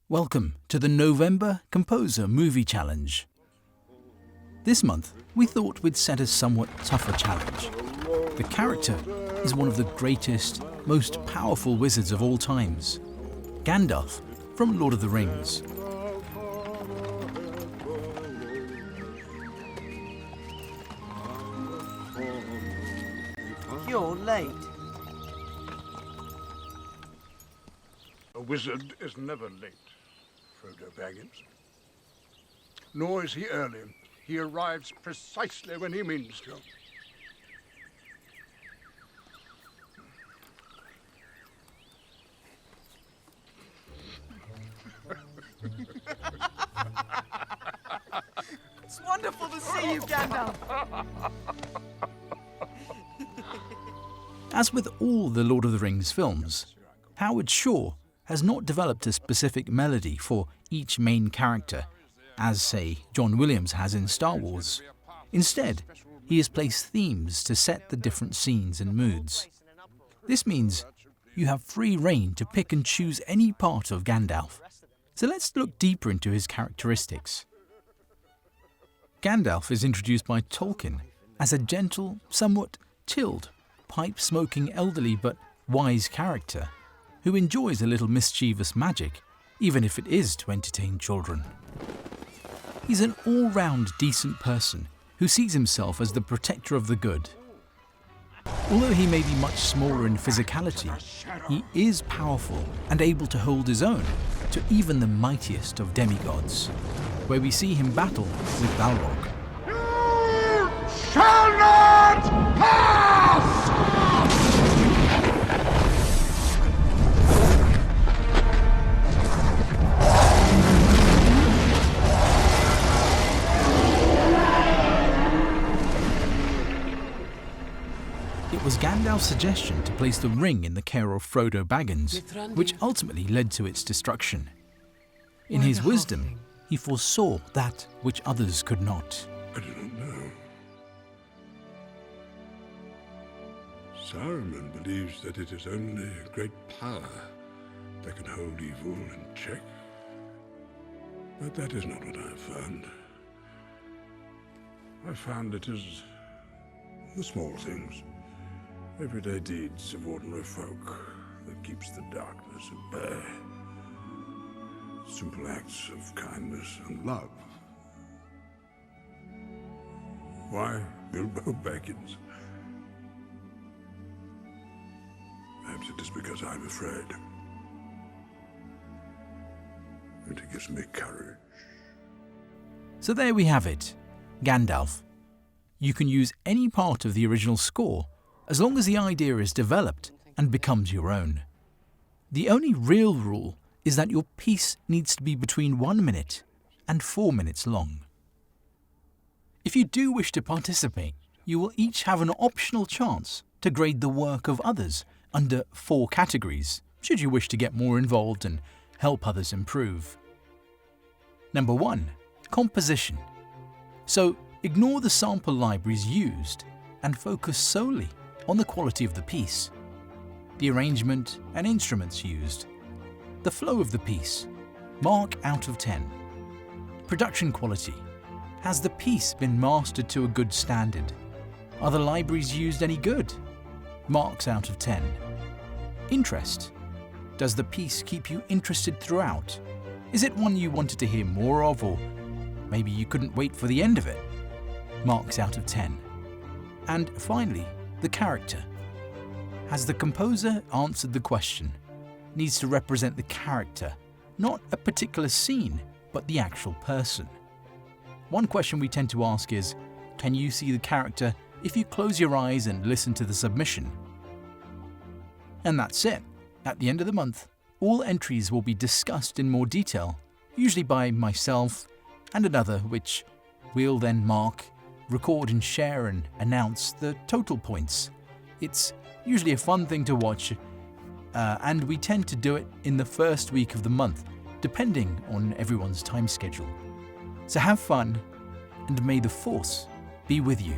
Welcome to the November Composer Movie Challenge. This month, we thought we'd set a somewhat tougher challenge. The character is one of the greatest, most powerful wizards of all times, Gandalf from Lord of the Rings. You're late. A wizard is never late, Frodo Baggins. Nor is he early. He arrives precisely when he means to. It's wonderful to see you, Gandalf. As with all the Lord of the Rings films, Howard Shore has not developed a specific melody for each main character, as, say, John Williams has in Star Wars. Instead, he has placed themes to set the different scenes and moods. This means you have free rein to pick and choose any part of Gandalf. So let's look deeper into his characteristics. Gandalf is introduced by Tolkien as a gentle, somewhat chilled, pipe-smoking elderly but wise character who enjoys a little mischievous magic, even if it is to entertain children. He's an all-round decent person who sees himself as the protector of the good. Although he may be much smaller in physicality, he is powerful and able to hold his own to even the mightiest of demigods, where we see him battle with Balrog. You shall not pass! It was Gandalf's suggestion to place the ring in the care of Frodo Baggins, which ultimately led to its destruction. In his wisdom, he foresaw that which others could not. I do not know. Saruman believes that it is only great power that can hold evil in check. But that is not what I have found. I found it is the small things, everyday deeds of ordinary folk that keeps the darkness at bay. Simple acts of kindness and love. Why Bilbo Baggins? Perhaps it is because I'm afraid. And it gives me courage. So there we have it, Gandalf. You can use any part of the original score as long as the idea is developed and becomes your own. The only real rule is that your piece needs to be between 1 minute and 4 minutes long. If you do wish to participate, you will each have an optional chance to grade the work of others under 4 categories, should you wish to get more involved and help others improve. Number 1, composition. So ignore the sample libraries used and focus solely on the quality of the piece, the arrangement and instruments used, the flow of the piece, mark out of 10. Production quality. Has the piece been mastered to a good standard? Are the libraries used any good? Marks out of 10. Interest. Does the piece keep you interested throughout? Is it one you wanted to hear more of, or maybe you couldn't wait for the end of it? Marks out of 10. And finally, the character. Has the composer answered the question? Needs to represent the character, not a particular scene, but the actual person. One question we tend to ask is, can you see the character if you close your eyes and listen to the submission? And that's it. At the end of the month, all entries will be discussed in more detail, usually by myself and another, which we'll then mark, record and share and announce the total points. It's usually a fun thing to watch, and we tend to do it in the first week of the month, depending on everyone's time schedule. So have fun, and may the Force be with you.